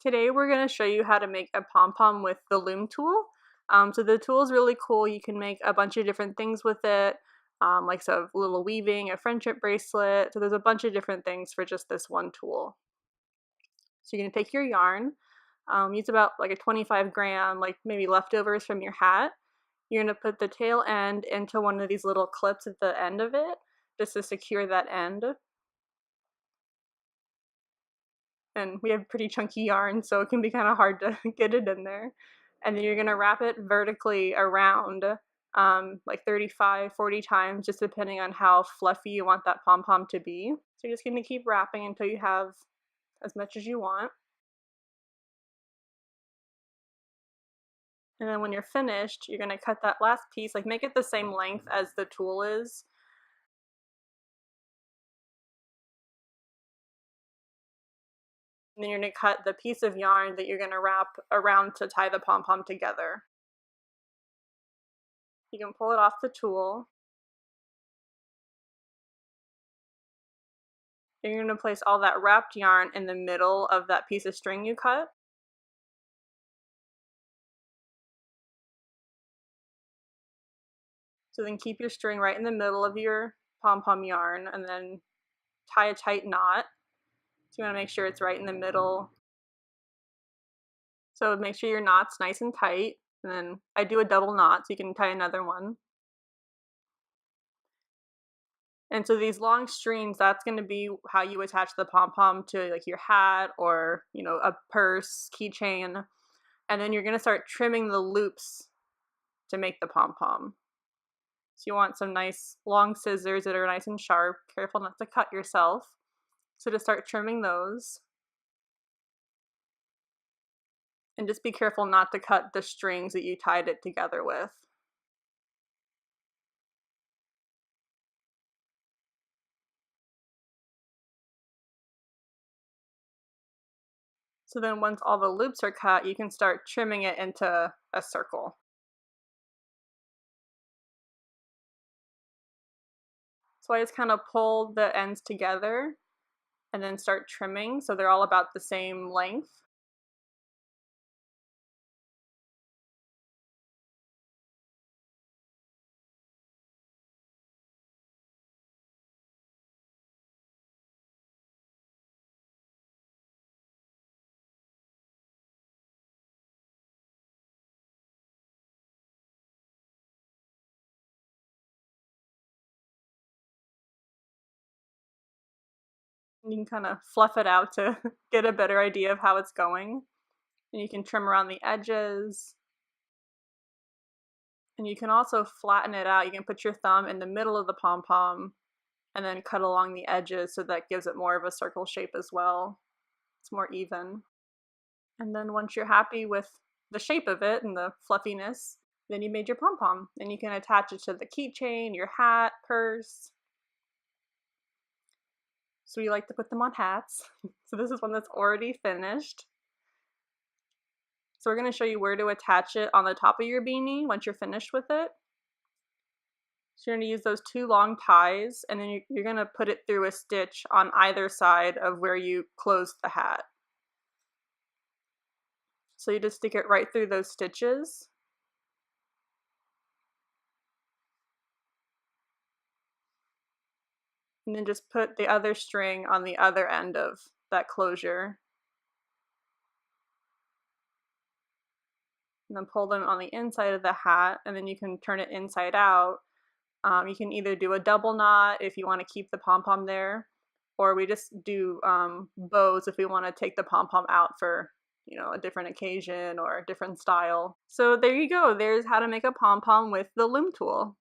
Today we're going to show you how to make a pom-pom with the Loome tool. So the tool is really cool. You can make a bunch of different things with it, like a little weaving, a friendship bracelet. So there's a bunch of different things for just this one tool. So you're going to take your yarn, use about like a 25 gram, like maybe leftovers from your hat. You're going to put the tail end into one of these little clips at the end of it, just to secure that end. And we have pretty chunky yarn, so it can be kind of hard to get it in there. And then you're going to wrap it vertically around like 35, 40 times, just depending on how fluffy you want that pom-pom to be. So you're just going to keep wrapping until you have as much as you want. And then when you're finished, you're going to cut that last piece, like make it the same length as the tool is. And then you're going to cut the piece of yarn that you're going to wrap around to tie the pom-pom together. You can pull it off the tool. You're going to place all that wrapped yarn in the middle of that piece of string you cut. So then keep your string right in the middle of your pom-pom yarn and then tie a tight knot. So you want to make sure it's right in the middle. So make sure your knot's nice and tight. And then I do a double knot so you can tie another one. And so these long strings, that's going to be how you attach the pom-pom to like your hat or, you know, a purse, keychain. And then you're going to start trimming the loops to make the pom-pom. So you want some nice long scissors that are nice and sharp. Careful not to cut yourself. So to start trimming those. And just be careful not to cut the strings that you tied it together with. So then once all the loops are cut, you can start trimming it into a circle. So I just kind of pull the ends together and then start trimming so they're all about the same length. And you can kind of fluff it out to get a better idea of how it's going. And you can trim around the edges. And you can also flatten it out. You can put your thumb in the middle of the pom-pom and then cut along the edges so that gives it more of a circle shape as well. It's more even. And then once you're happy with the shape of it and the fluffiness, then you made your pom-pom. And you can attach it to the keychain, your hat, purse. So we like to put them on hats. So this is one that's already finished. So we're going to show you where to attach it on the top of your beanie once you're finished with it. So you're going to use those two long ties and then you're going to put it through a stitch on either side of where you closed the hat. So you just stick it right through those stitches. And then just put the other string on the other end of that closure. And then pull them on the inside of the hat, and then you can turn it inside out. You can either do a double knot if you want to keep the pom-pom there, or we just do bows if we want to take the pom-pom out for, you know, a different occasion or a different style. So there you go. There's how to make a pom-pom with the Loome tool.